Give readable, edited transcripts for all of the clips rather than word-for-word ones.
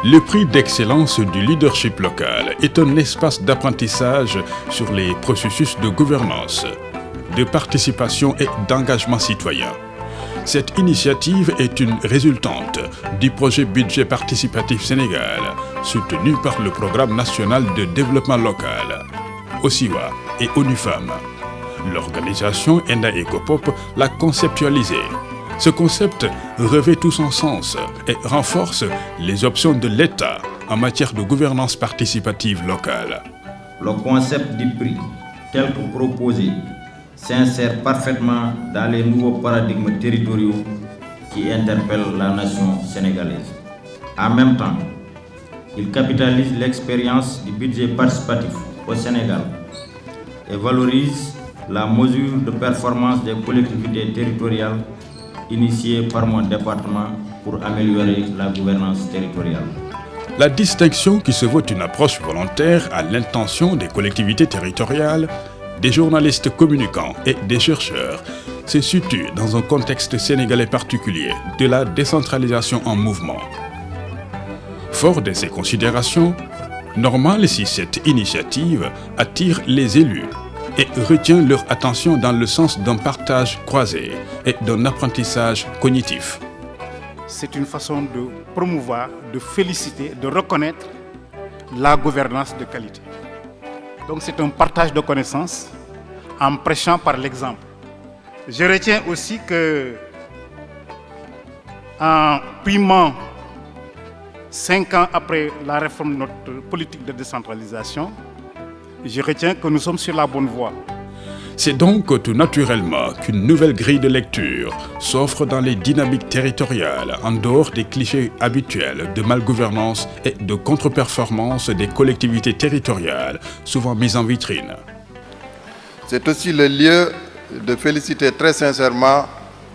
Le prix d'excellence du leadership local est un espace d'apprentissage sur les processus de gouvernance, de participation et d'engagement citoyen. Cette initiative est une résultante du projet Budget Participatif Sénégal, soutenu par le Programme national de développement local, OSIWA et ONU Femmes. L'organisation Enda Ecopop l'a conceptualisé. Ce concept revêt tout son sens et renforce les options de l'État en matière de gouvernance participative locale. Le concept du prix, tel que proposé, s'insère parfaitement dans les nouveaux paradigmes territoriaux qui interpellent la nation sénégalaise. En même temps, il capitalise l'expérience du budget participatif au Sénégal et valorise la mesure de performance des collectivités territoriales initiée par mon département pour améliorer la gouvernance territoriale. La distinction qui se veut une approche volontaire à l'intention des collectivités territoriales, des journalistes communicants et des chercheurs se situe dans un contexte sénégalais particulier de la décentralisation en mouvement. Fort de ces considérations, normal si cette initiative attire les élus et retient leur attention dans le sens d'un partage croisé et d'un apprentissage cognitif. C'est une façon de promouvoir, de féliciter, de reconnaître la gouvernance de qualité. Donc c'est un partage de connaissances en prêchant par l'exemple. Je retiens aussi que en primant 5 ans après la réforme de notre politique de décentralisation, je retiens que nous sommes sur la bonne voie. C'est donc tout naturellement qu'une nouvelle grille de lecture s'offre dans les dynamiques territoriales en dehors des clichés habituels de malgouvernance et de contre-performance des collectivités territoriales, souvent mises en vitrine. C'est aussi le lieu de féliciter très sincèrement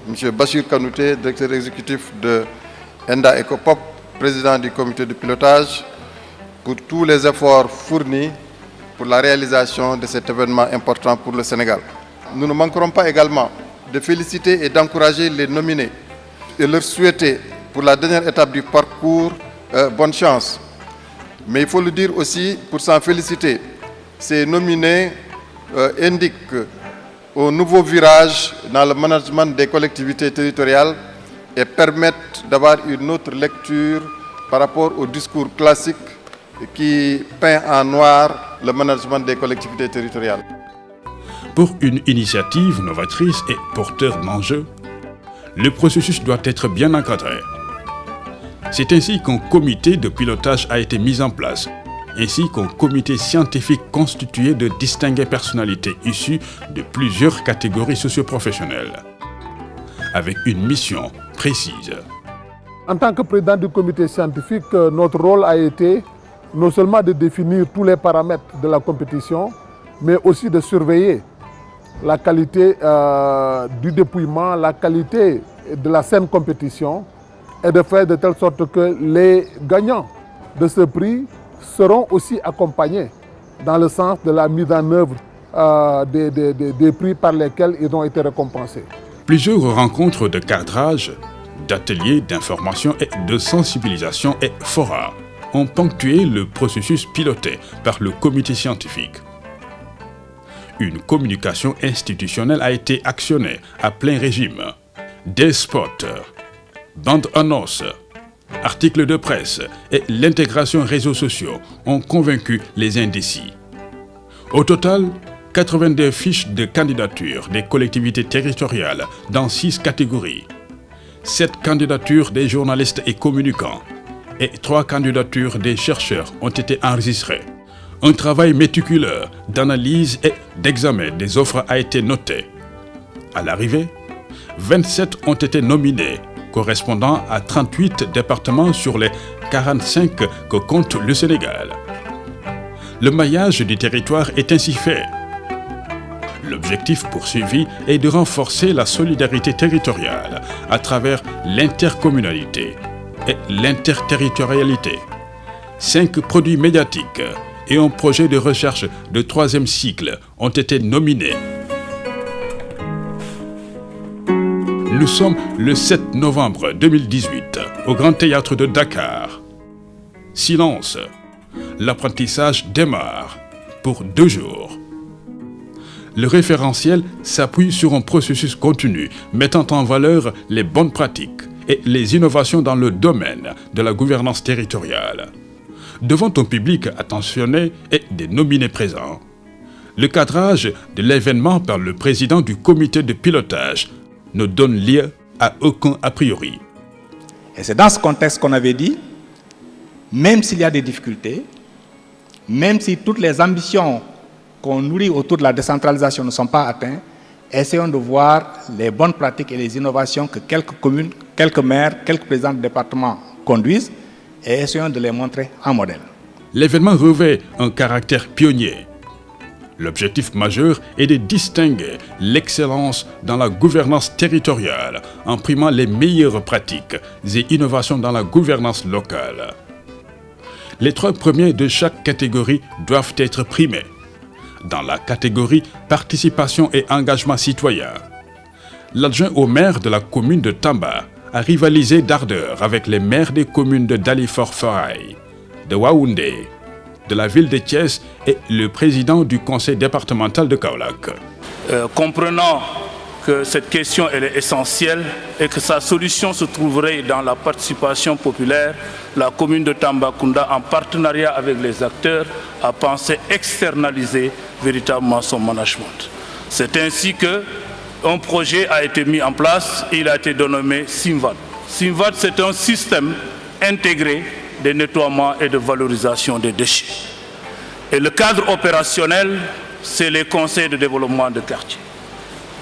M. Bachir Kanouté, directeur exécutif de Enda Ecopop, président du comité de pilotage, pour tous les efforts fournis pour la réalisation de cet événement important pour le Sénégal. Nous ne manquerons pas également de féliciter et d'encourager les nominés et leur souhaiter pour la dernière étape du parcours bonne chance. Mais il faut le dire aussi, pour s'en féliciter, ces nominés indiquent un nouveau virage dans le management des collectivités territoriales et permettent d'avoir une autre lecture par rapport au discours classique qui peint en noir le management des collectivités territoriales. Pour une initiative novatrice et porteur d'enjeux, le processus doit être bien encadré. C'est ainsi qu'un comité de pilotage a été mis en place, ainsi qu'un comité scientifique constitué de distinguées personnalités issues de plusieurs catégories socio-professionnelles, avec une mission précise. En tant que président du comité scientifique, notre rôle a été non seulement de définir tous les paramètres de la compétition, mais aussi de surveiller la qualité du dépouillement, la qualité de la saine compétition et de faire de telle sorte que les gagnants de ce prix seront aussi accompagnés dans le sens de la mise en œuvre des prix par lesquels ils ont été récompensés. Plusieurs rencontres de cadrage, d'ateliers d'information et de sensibilisation et forats ont ponctué le processus piloté par le comité scientifique. Une communication institutionnelle a été actionnée à plein régime. Des spots, bandes-annonces, articles de presse et l'intégration réseaux sociaux ont convaincu les indécis. Au total, 82 fiches de candidature des collectivités territoriales dans 6 catégories, 7 candidatures des journalistes et communicants et 3 candidatures des chercheurs ont été enregistrées. Un travail méticuleux d'analyse et d'examen des offres a été noté. À l'arrivée, 27 ont été nominés, correspondant à 38 départements sur les 45 que compte le Sénégal. Le maillage du territoire est ainsi fait. L'objectif poursuivi est de renforcer la solidarité territoriale à travers l'intercommunalité et l'interterritorialité. 5 produits médiatiques et un projet de recherche de 3e cycle ont été nominés. Nous sommes le 7 novembre 2018 au Grand Théâtre de Dakar. Silence. L'apprentissage démarre pour 2 jours. Le référentiel s'appuie sur un processus continu mettant en valeur les bonnes pratiques et les innovations dans le domaine de la gouvernance territoriale. Devant un public attentionné et des nominés présents, le cadrage de l'événement par le président du comité de pilotage ne donne lieu à aucun a priori. Et c'est dans ce contexte qu'on avait dit, même s'il y a des difficultés, même si toutes les ambitions qu'on nourrit autour de la décentralisation ne sont pas atteintes, essayons de voir les bonnes pratiques et les innovations que quelques communes, quelques maires, quelques présidents de département conduisent et essayons de les montrer en modèle. L'événement revêt un caractère pionnier. L'objectif majeur est de distinguer l'excellence dans la gouvernance territoriale en primant les meilleures pratiques et innovations dans la gouvernance locale. Les 3 premiers de chaque catégorie doivent être primés. Dans la catégorie participation et engagement citoyen, l'adjoint au maire de la commune de Tamba a rivalisé d'ardeur avec les maires des communes de Dalifort-Forail, de Waoundé, de la ville de Thiès et le président du conseil départemental de Kaolack. Comprenant que cette question elle est essentielle et que sa solution se trouverait dans la participation populaire, la commune de Tambacounda, en partenariat avec les acteurs, a pensé externaliser véritablement son management. C'est ainsi qu'un projet a été mis en place et il a été dénommé Simvad. Simvad, c'est un système intégré de nettoiement et de valorisation des déchets. Et le cadre opérationnel, c'est les conseils de développement de quartier.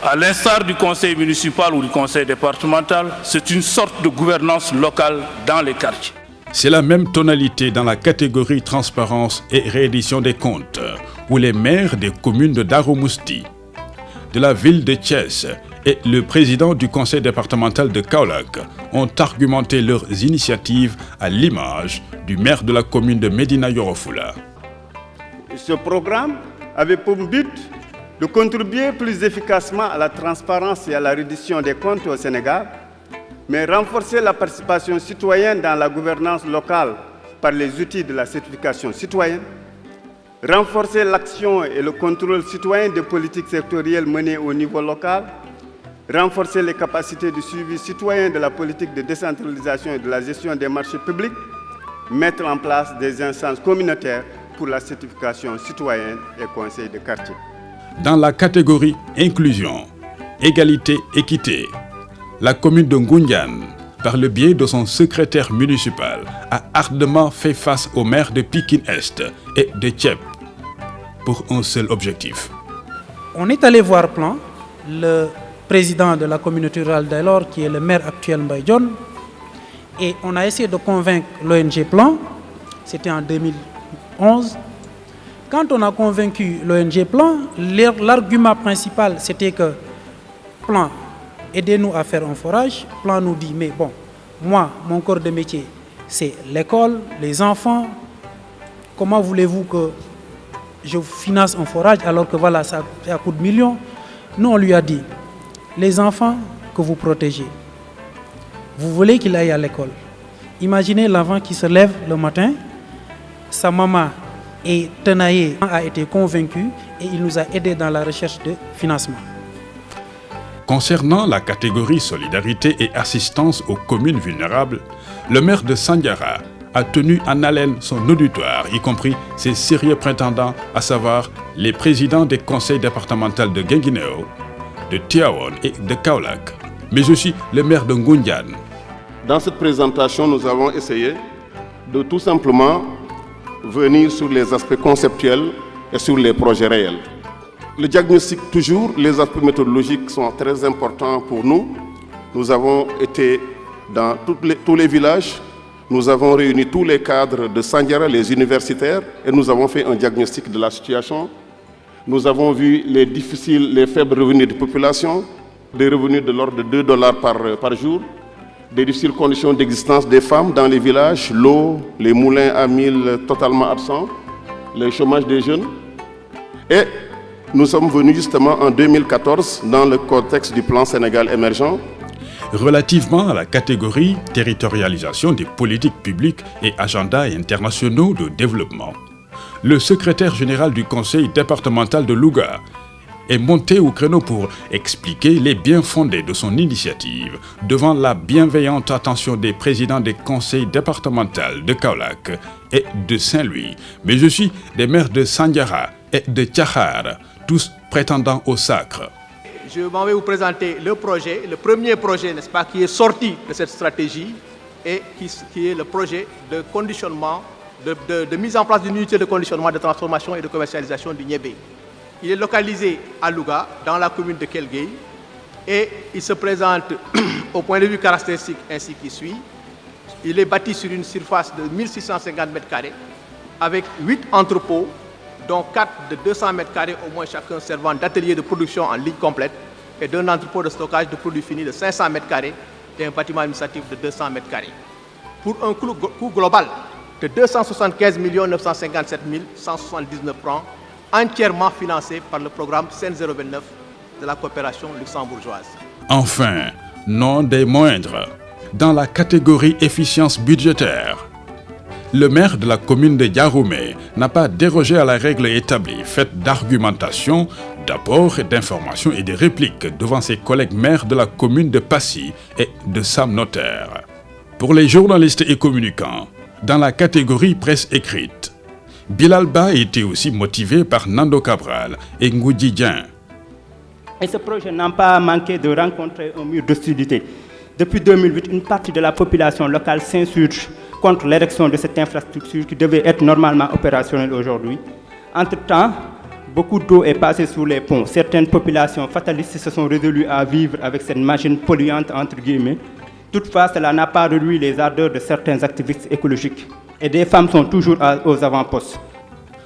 À l'instar du conseil municipal ou du conseil départemental, c'est une sorte de gouvernance locale dans les quartiers. C'est la même tonalité dans la catégorie transparence et réédition des comptes, où les maires des communes de Darou-Mousti, de la ville de Thiès et le président du conseil départemental de Kaolack ont argumenté leurs initiatives à l'image du maire de la commune de Médina Yoro-Fula. Ce programme avait pour but de contribuer plus efficacement à la transparence et à la reddition des comptes au Sénégal, mais renforcer la participation citoyenne dans la gouvernance locale par les outils de la certification citoyenne, renforcer l'action et le contrôle citoyen des politiques sectorielles menées au niveau local, renforcer les capacités de suivi citoyen de la politique de décentralisation et de la gestion des marchés publics, mettre en place des instances communautaires pour la certification citoyenne et conseils de quartier. Dans la catégorie inclusion, égalité, équité, la commune de Ngoundiane, par le biais de son secrétaire municipal, a ardemment fait face aux maires de Pikine-Est et de Thiep pour un seul objectif. On est allé voir Plan, le président de la communauté rurale d'Aylor, qui est le maire actuel Mbaye Dione, et on a essayé de convaincre l'ONG Plan, c'était en 2011. Quand on a convaincu l'ONG Plan, l'argument principal c'était que Plan, aidez-nous à faire un forage. Plan nous dit, mais bon, moi, mon corps de métier, c'est l'école, les enfants. Comment voulez-vous que je finance un forage alors que voilà, ça coûte millions? Nous, on lui a dit, les enfants que vous protégez, vous voulez qu'il aille à l'école. Imaginez l'enfant qui se lève le matin, sa maman et Tenaye a été convaincu et il nous a aidés dans la recherche de financement. Concernant la catégorie solidarité et assistance aux communes vulnérables, le maire de Sandiara a tenu en haleine son auditoire, y compris ses sérieux prétendants, à savoir les présidents des conseils départementaux de Guinguinéo, de Tivaouane et de Kaolack, mais aussi le maire de Ngoundiane. Dans cette présentation, nous avons essayé de tout simplement venir sur les aspects conceptuels et sur les projets réels. Le diagnostic, toujours, les aspects méthodologiques sont très importants pour nous. Nous avons été dans tous les villages, nous avons réuni tous les cadres de Sandiara, les universitaires, et nous avons fait un diagnostic de la situation. Nous avons vu les faibles revenus de population, des revenus de l'ordre de $2 par jour, des difficiles conditions d'existence des femmes dans les villages, l'eau, les moulins à mil totalement absents, le chômage des jeunes. Et nous sommes venus justement en 2014 dans le contexte du plan Sénégal émergent. Relativement à la catégorie territorialisation des politiques publiques et agendas internationaux de développement, le secrétaire général du conseil départemental de Louga est monté au créneau pour expliquer les biens fondés de son initiative devant la bienveillante attention des présidents des conseils départementaux de Kaolack et de Saint-Louis, mais aussi des maires de Sandiara et de Thiakhar, tous prétendant au sacre. Je m'en vais vous présenter le projet, le premier projet, n'est-ce pas, qui est sorti de cette stratégie et qui est le projet de conditionnement, de mise en place d'une unité de conditionnement, de transformation et de commercialisation du Niébé. Il est localisé à Louga, dans la commune de Kelguei, et il se présente au point de vue caractéristique ainsi qu'il suit. Il est bâti sur une surface de 1650 m², avec 8 entrepôts, dont 4 de 200 m² au moins chacun servant d'atelier de production en ligne complète, et d'un entrepôt de stockage de produits finis de 500 m² et un bâtiment administratif de 200 m². Pour un coût global de 275 957 179 francs, entièrement financé par le programme CEN 029 de la coopération luxembourgeoise. Enfin, non des moindres, dans la catégorie efficience budgétaire, le maire de la commune de Yaroumé n'a pas dérogé à la règle établie, faite d'argumentation, d'apports, d'informations et de répliques devant ses collègues maires de la commune de Passy et de Sam Notaire. Pour les journalistes et communicants, dans la catégorie presse écrite, Bilal Ba était aussi motivé par Nando Cabral et Ngoudi Dieng. Et ce projet n'a pas manqué de rencontrer un mur d'hostilité. Depuis 2008, une partie de la population locale s'insurge contre l'érection de cette infrastructure qui devait être normalement opérationnelle aujourd'hui. Entre-temps, beaucoup d'eau est passée sous les ponts. Certaines populations fatalistes se sont résolues à vivre avec cette machine polluante, entre guillemets. Toutefois, cela n'a pas réduit les ardeurs de certains activistes écologiques. Et des femmes sont toujours aux avant-postes.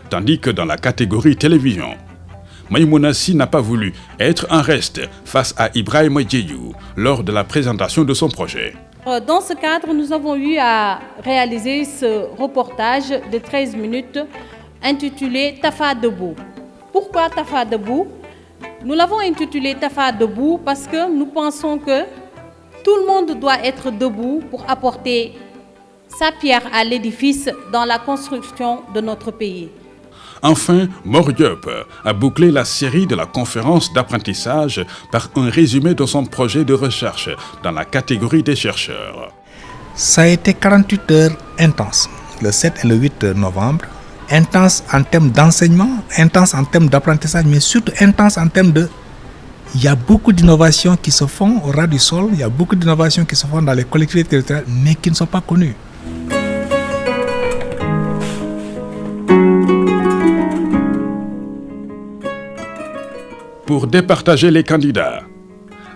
Tandis que dans la catégorie télévision, Maïmouna Sy n'a pas voulu être en reste face à Ibrahima Diédhiou lors de la présentation de son projet. Dans ce cadre, nous avons eu à réaliser ce reportage de 13 minutes intitulé Tafa debout. Pourquoi Tafa debout? Nous l'avons intitulé Tafa debout parce que nous pensons que tout le monde doit être debout pour apporter sa pierre à l'édifice dans la construction de notre pays. Enfin, Mor Diop a bouclé la série de la conférence d'apprentissage par un résumé de son projet de recherche dans la catégorie des chercheurs. Ça a été 48 heures intenses, le 7 et le 8 novembre. Intense en termes d'enseignement, intense en termes d'apprentissage, mais surtout intense en termes de... Il y a beaucoup d'innovations qui se font au ras du sol, il y a beaucoup d'innovations qui se font dans les collectivités territoriales, mais qui ne sont pas connues. Pour départager les candidats,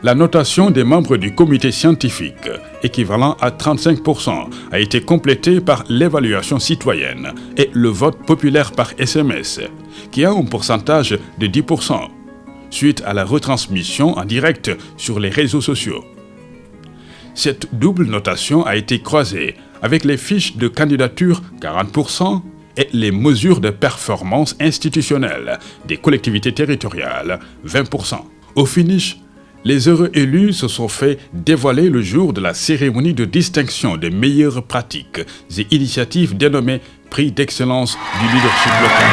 la notation des membres du comité scientifique, équivalent à 35%, a été complétée par l'évaluation citoyenne et le vote populaire par SMS, qui a un pourcentage de 10%, suite à la retransmission en direct sur les réseaux sociaux. Cette double notation a été croisée avec les fiches de candidature 40%, et les mesures de performance institutionnelle des collectivités territoriales, 20%. Au finish, les heureux élus se sont fait dévoiler le jour de la cérémonie de distinction des meilleures pratiques et initiatives dénommée Prix d'excellence du leadership local.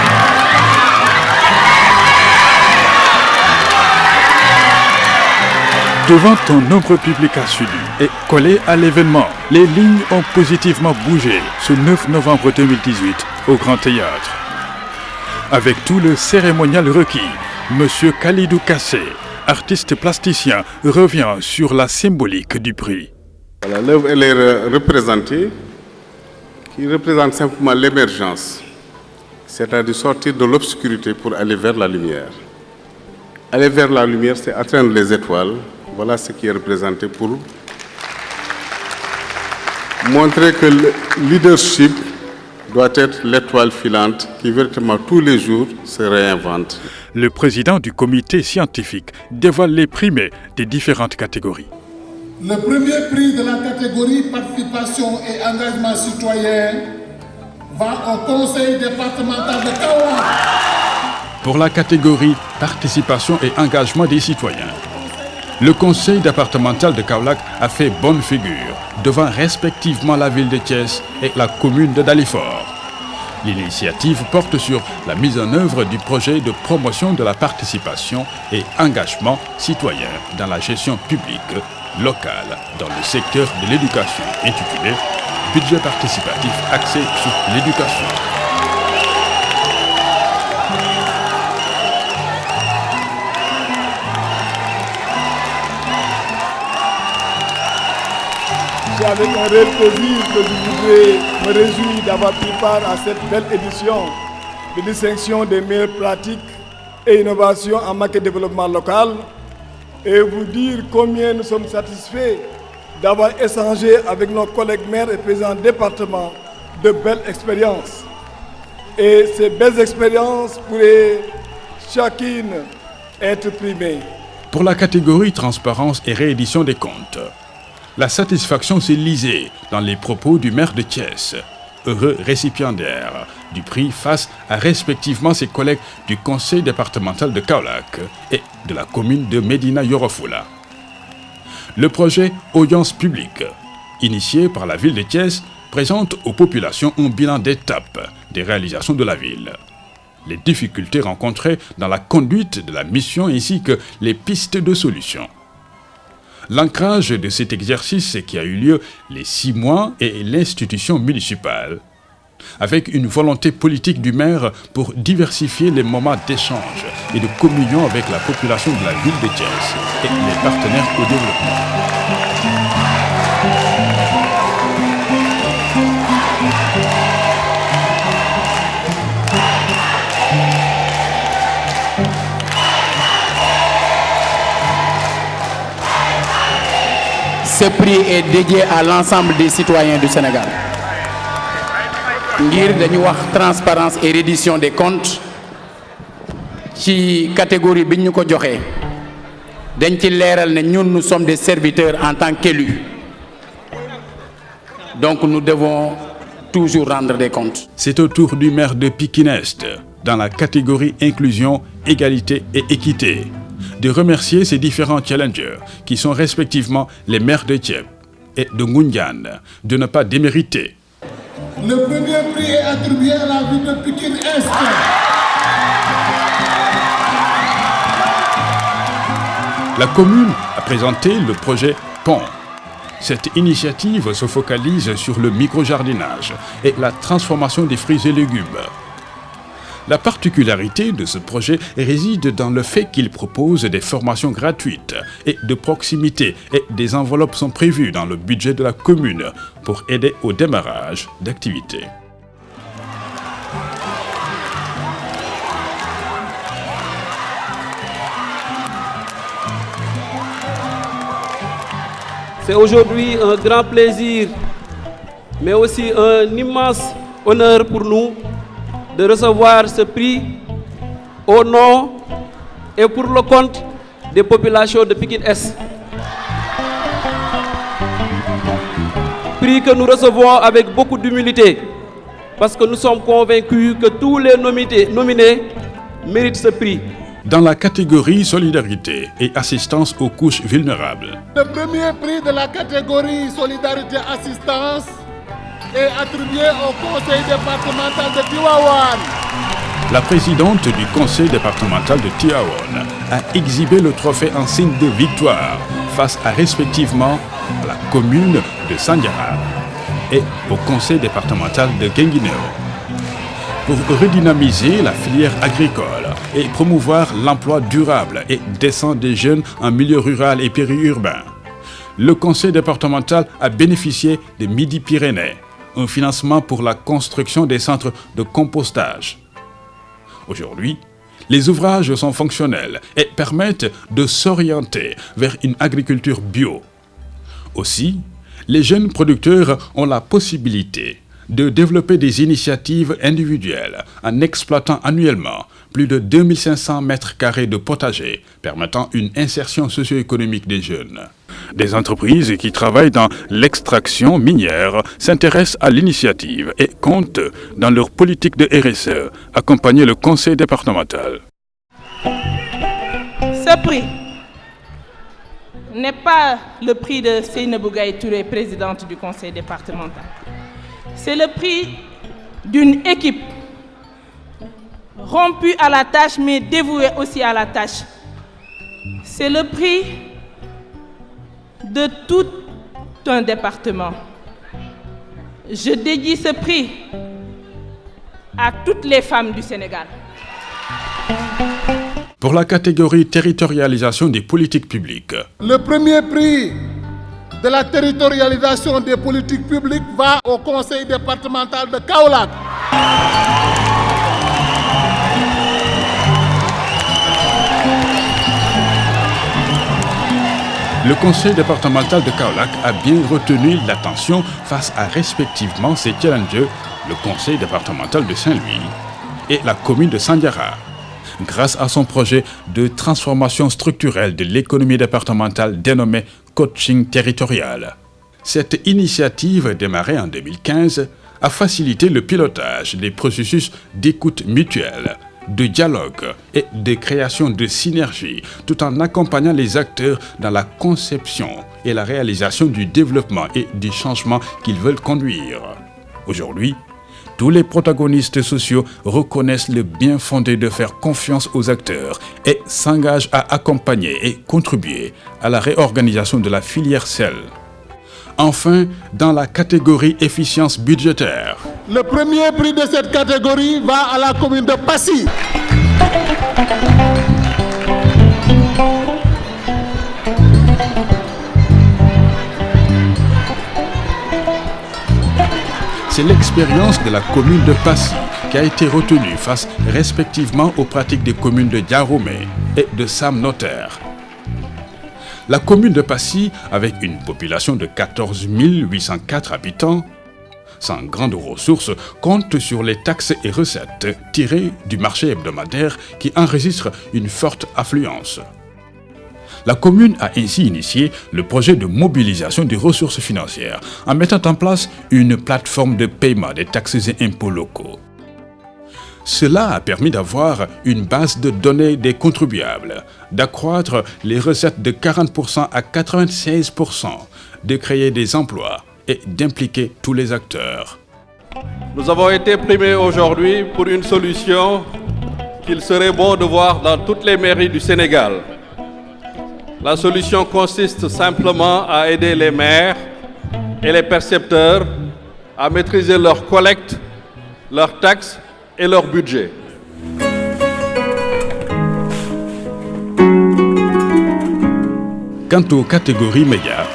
Devant un nombre public assidu et collé à l'événement, les lignes ont positivement bougé ce 9 novembre 2018 au Grand Théâtre. Avec tout le cérémonial requis, M. Khalidou Kassé, artiste plasticien, revient sur la symbolique du prix. L'œuvre elle est représentée, qui représente simplement l'émergence, c'est-à-dire sortir de l'obscurité pour aller vers la lumière. Aller vers la lumière, c'est atteindre les étoiles. Voilà ce qui est représenté pour montrer que le leadership doit être l'étoile filante qui véritablement tous les jours se réinvente. Le président du comité scientifique dévoile les primés des différentes catégories. Le premier prix de la catégorie participation et engagement citoyen va au conseil départemental de Kaolack. Pour la catégorie participation et engagement des citoyens, Le conseil départemental de Kaolack a fait bonne figure devant respectivement la ville de Thiès et la commune de Dalifort. L'initiative porte sur la mise en œuvre du projet de promotion de la participation et engagement citoyen dans la gestion publique locale dans le secteur de l'éducation, intitulé « Budget participatif axé sur l'éducation ». C'est avec un réel plaisir que je voudrais me réjouir d'avoir pris part à cette belle édition de distinction des meilleures pratiques et innovations en matière de développement local et vous dire combien nous sommes satisfaits d'avoir échangé avec nos collègues maires et présidents de département de belles expériences. Et ces belles expériences pourraient chacune être primées. Pour la catégorie transparence et réédition des comptes, la satisfaction s'est lisée dans les propos du maire de Thiès, heureux récipiendaire du prix face à respectivement ses collègues du conseil départemental de Kaolack et de la commune de Médina Yoro Fula. Le projet Audience publique, initié par la ville de Thiès, présente aux populations un bilan d'étape des réalisations de la ville. Les difficultés rencontrées dans la conduite de la mission ainsi que les pistes de solutions. L'ancrage de cet exercice qui a eu lieu les 6 mois est l'institution municipale, avec une volonté politique du maire pour diversifier les moments d'échange et de communion avec la population de la ville de Thiès et les partenaires au développement. Ce prix est dédié à l'ensemble des citoyens du Sénégal. Ngir dañu wax transparence et reddition des comptes ci catégorie bi ñu ko joxé. Dañ ci léral né ñun nous sommes des serviteurs en tant qu'élus. Donc nous devons toujours rendre des comptes. C'est au tour du maire de Pikine Est, dans la catégorie inclusion, égalité et équité, de remercier ces différents challengers qui sont respectivement les maires de Thiep et de Ngoundiane de ne pas démériter. Le premier prix est attribué à la ville de Pikine Est. La commune a présenté le projet Pont. Cette initiative se focalise sur le micro-jardinage et la transformation des fruits et légumes. La particularité de ce projet réside dans le fait qu'il propose des formations gratuites et de proximité et des enveloppes sont prévues dans le budget de la commune pour aider au démarrage d'activités. C'est aujourd'hui un grand plaisir, mais aussi un immense honneur pour nous de recevoir ce prix au nom et pour le compte des populations de Pikine Est. Prix que nous recevons avec beaucoup d'humilité parce que nous sommes convaincus que tous les nominés méritent ce prix. Dans la catégorie solidarité et assistance aux couches vulnérables. Le premier prix de la catégorie solidarité assistance est attribué au conseil départemental de Tivaouane. La présidente du conseil départemental de Tivaouane a exhibé le trophée en signe de victoire face à respectivement la commune de Sandiara et au conseil départemental de Guinguinéo. Pour redynamiser la filière agricole et promouvoir l'emploi durable et décent des jeunes en milieu rural et périurbain, le conseil départemental a bénéficié de Midi-Pyrénées, un financement pour la construction des centres de compostage. Aujourd'hui, les ouvrages sont fonctionnels et permettent de s'orienter vers une agriculture bio. Aussi, les jeunes producteurs ont la possibilité de développer des initiatives individuelles en exploitant annuellement plus de 2500 mètres carrés de potager, permettant une insertion socio-économique des jeunes. Des entreprises qui travaillent dans l'extraction minière s'intéressent à l'initiative et comptent, dans leur politique de RSE, accompagner le conseil départemental. Ce prix n'est pas le prix de Seynabou Gaye Touré, présidente du conseil départemental. C'est le prix d'une équipe rompue à la tâche, mais dévouée aussi à la tâche. C'est le prix de tout un département. Je dédie ce prix à toutes les femmes du Sénégal. Pour la catégorie territorialisation des politiques publiques. Le premier prix de la territorialisation des politiques publiques va au conseil départemental de Kaolack. Le conseil départemental de Kaolack a bien retenu l'attention face à respectivement ses challengers, le conseil départemental de Saint-Louis et la commune de Sandiara, grâce à son projet de transformation structurelle de l'économie départementale dénommé Coaching territorial. Cette initiative, démarrée en 2015, a facilité le pilotage des processus d'écoute mutuelle, de dialogue et de création de synergie, tout en accompagnant les acteurs dans la conception et la réalisation du développement et du changement qu'ils veulent conduire. Aujourd'hui, tous les protagonistes sociaux reconnaissent le bien fondé de faire confiance aux acteurs et s'engagent à accompagner et contribuer à la réorganisation de la filière sel. Enfin, dans la catégorie efficience budgétaire. Le premier prix de cette catégorie va à la commune de Passy. C'est l'expérience de la commune de Passy qui a été retenue face respectivement aux pratiques des communes de Diaromé et de Sam Notaire. La commune de Passy, avec une population de 14 804 habitants, sans grandes ressources, compte sur les taxes et recettes tirées du marché hebdomadaire qui enregistre une forte affluence. La commune a ainsi initié le projet de mobilisation des ressources financières en mettant en place une plateforme de paiement des taxes et impôts locaux. Cela a permis d'avoir une base de données des contribuables, d'accroître les recettes de 40% à 96%, de créer des emplois et d'impliquer tous les acteurs. Nous avons été primés aujourd'hui pour une solution qu'il serait bon de voir dans toutes les mairies du Sénégal. La solution consiste simplement à aider les maires et les percepteurs à maîtriser leur collecte, leurs taxes et leur budget. Quant aux catégories médias,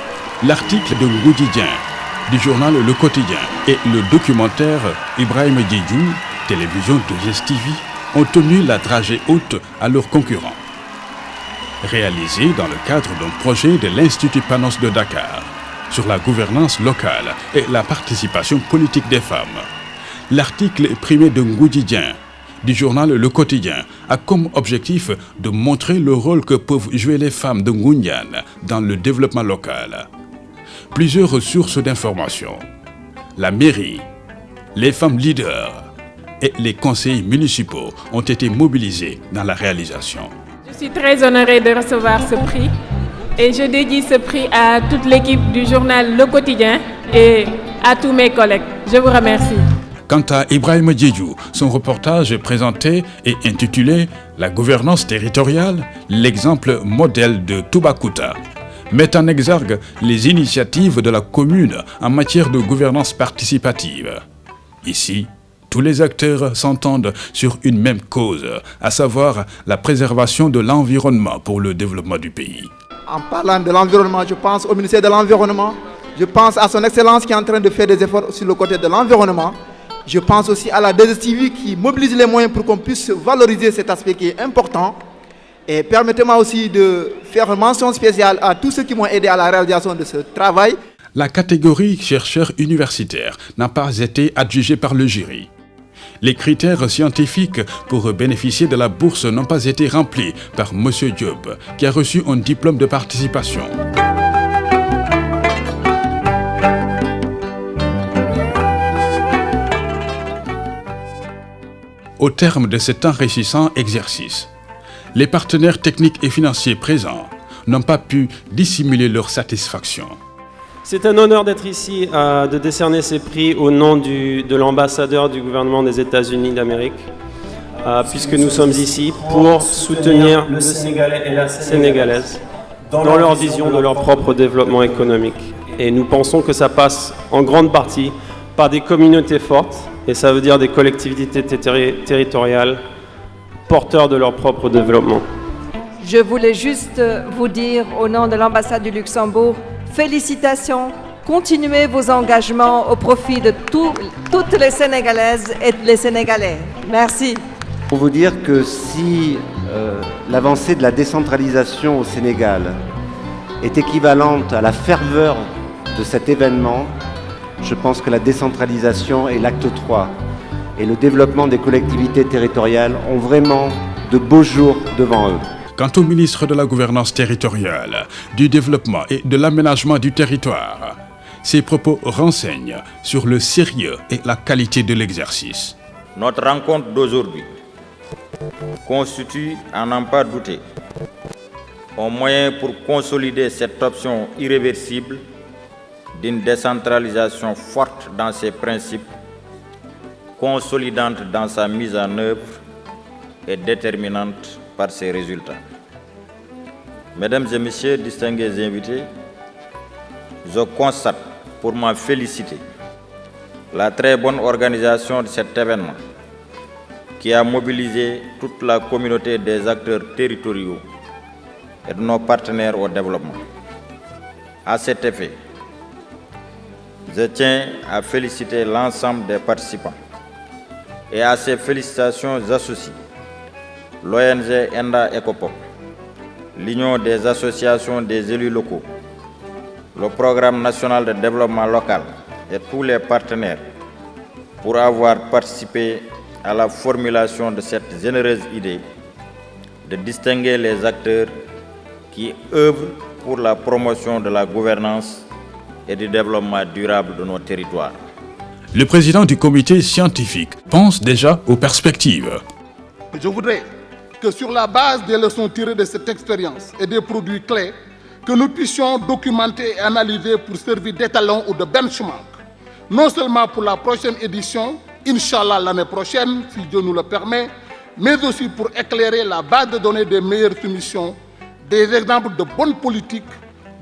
l'article de Ngoudidien du journal Le Quotidien et le documentaire Ibrahima Diédhiou, télévision 2STV, ont tenu la dragée haute à leurs concurrents. Réalisé dans le cadre d'un projet de l'Institut Panos de Dakar sur la gouvernance locale et la participation politique des femmes, l'article primé de Ngoudidien du journal Le Quotidien a comme objectif de montrer le rôle que peuvent jouer les femmes de Ngoundiane dans le développement local. Plusieurs sources d'information, la mairie, les femmes leaders et les conseils municipaux ont été mobilisés dans la réalisation. Je suis très honorée de recevoir ce prix et je dédie ce prix à toute l'équipe du journal Le Quotidien et à tous mes collègues. Je vous remercie. Quant à Ibrahima Diédhiou, son reportage présenté et intitulé « La gouvernance territoriale, l'exemple modèle de Toubacouta » met en exergue les initiatives de la commune en matière de gouvernance participative. Ici, tous les acteurs s'entendent sur une même cause, à savoir la préservation de l'environnement pour le développement du pays. En parlant de l'environnement, je pense au ministère de l'Environnement, je pense à son Excellence qui est en train de faire des efforts sur le côté de l'environnement. Je pense aussi à la 2STV qui mobilise les moyens pour qu'on puisse valoriser cet aspect qui est important. Et permettez-moi aussi de faire une mention spéciale à tous ceux qui m'ont aidé à la réalisation de ce travail. La catégorie chercheurs universitaires n'a pas été adjugée par le jury. Les critères scientifiques pour bénéficier de la bourse n'ont pas été remplis par M. Diop, qui a reçu un diplôme de participation. Au terme de cet enrichissant exercice, les partenaires techniques et financiers présents n'ont pas pu dissimuler leur satisfaction. C'est un honneur d'être ici, de décerner ces prix au nom de l'ambassadeur du gouvernement des États-Unis d'Amérique, puisque nous sommes ici pour soutenir le Sénégalais et la Sénégalaise dans leur vision de leur propre développement économique. Et nous pensons que ça passe en grande partie par des communautés fortes, et ça veut dire des collectivités territoriales porteurs de leur propre développement. Je voulais juste vous dire, au nom de l'ambassade du Luxembourg, félicitations, continuez vos engagements au profit de toutes les Sénégalaises et les Sénégalais. Merci. Pour vous dire que si l'avancée de la décentralisation au Sénégal est équivalente à la ferveur de cet événement, je pense que la décentralisation est l'acte 3 et le développement des collectivités territoriales ont vraiment de beaux jours devant eux. Quant au ministre de la Gouvernance territoriale, du Développement et de l'Aménagement du territoire, ses propos renseignent sur le sérieux et la qualité de l'exercice. Notre rencontre d'aujourd'hui constitue, à n'en pas douter, un moyen pour consolider cette option irréversible d'une décentralisation forte dans ses principes, consolidante dans sa mise en œuvre et déterminante par ses résultats. Mesdames et messieurs, distingués invités, je constate pour m'en féliciter la très bonne organisation de cet événement qui a mobilisé toute la communauté des acteurs territoriaux et de nos partenaires au développement. À cet effet, je tiens à féliciter l'ensemble des participants et à ces félicitations j'associe l'ONG ENDA ECOPOP, l'Union des associations des élus locaux, le Programme national de développement local et tous les partenaires pour avoir participé à la formulation de cette généreuse idée de distinguer les acteurs qui œuvrent pour la promotion de la gouvernance et du développement durable de nos territoires. Le président du comité scientifique pense déjà aux perspectives. Je voudrais que sur la base des leçons tirées de cette expérience et des produits clés, que nous puissions documenter et analyser pour servir d'étalon ou de benchmark, non seulement pour la prochaine édition, Inch'Allah l'année prochaine, si Dieu nous le permet, mais aussi pour éclairer la base de données des meilleures soumissions, des exemples de bonnes politiques,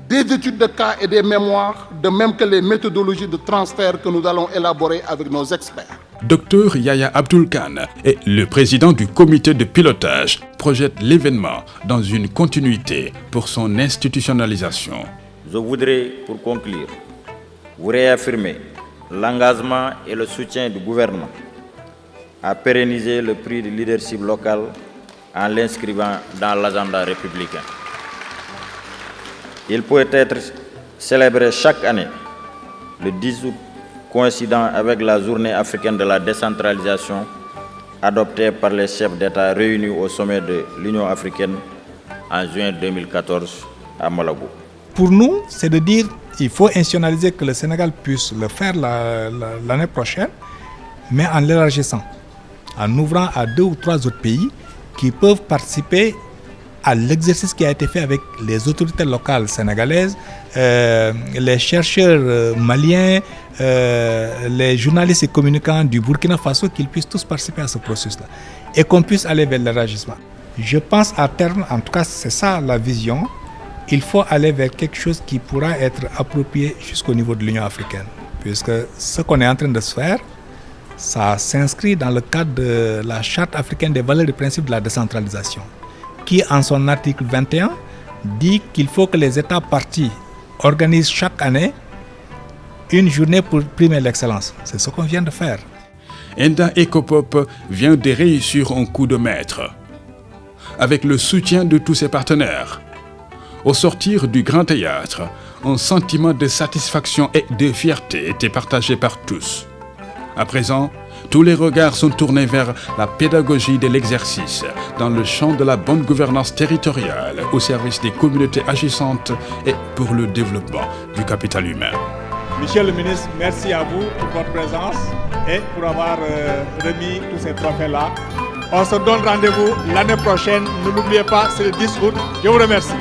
des études de cas et des mémoires, de même que les méthodologies de transfert que nous allons élaborer avec nos experts. Dr Yaya Abdul Khan est le président du comité de pilotage, projette l'événement dans une continuité pour son institutionnalisation. Je voudrais, pour conclure, vous réaffirmer l'engagement et le soutien du gouvernement à pérenniser le prix du leadership local en l'inscrivant dans l'agenda républicain. Il peut être célébré chaque année, le 10 août, coïncidant avec la journée africaine de la décentralisation adoptée par les chefs d'État réunis au sommet de l'Union africaine en juin 2014 à Malabo. Pour nous, c'est de dire qu'il faut institutionnaliser que le Sénégal puisse le faire l'année prochaine, mais en l'élargissant, en ouvrant à 2 ou 3 autres pays qui peuvent participer à l'exercice qui a été fait avec les autorités locales sénégalaises, les chercheurs maliens, les journalistes et communicants du Burkina Faso, qu'ils puissent tous participer à ce processus-là et qu'on puisse aller vers l'élargissement. Je pense à terme, en tout cas c'est ça la vision, il faut aller vers quelque chose qui pourra être approprié jusqu'au niveau de l'Union africaine. Puisque ce qu'on est en train de se faire, ça s'inscrit dans le cadre de la Charte africaine des valeurs et principes de la décentralisation, qui en son article 21 dit qu'il faut que les États partis organisent chaque année une journée pour primer l'excellence. C'est ce qu'on vient de faire. ENDA ECOPOP vient de réussir un coup de maître. Avec le soutien de tous ses partenaires, au sortir du Grand Théâtre, un sentiment de satisfaction et de fierté était partagé par tous. À présent, tous les regards sont tournés vers la pédagogie de l'exercice dans le champ de la bonne gouvernance territoriale au service des communautés agissantes et pour le développement du capital humain. Monsieur le ministre, merci à vous pour votre présence et pour avoir remis tous ces trophées-là. On se donne rendez-vous l'année prochaine. Ne l'oubliez pas, c'est le 10 août. Je vous remercie.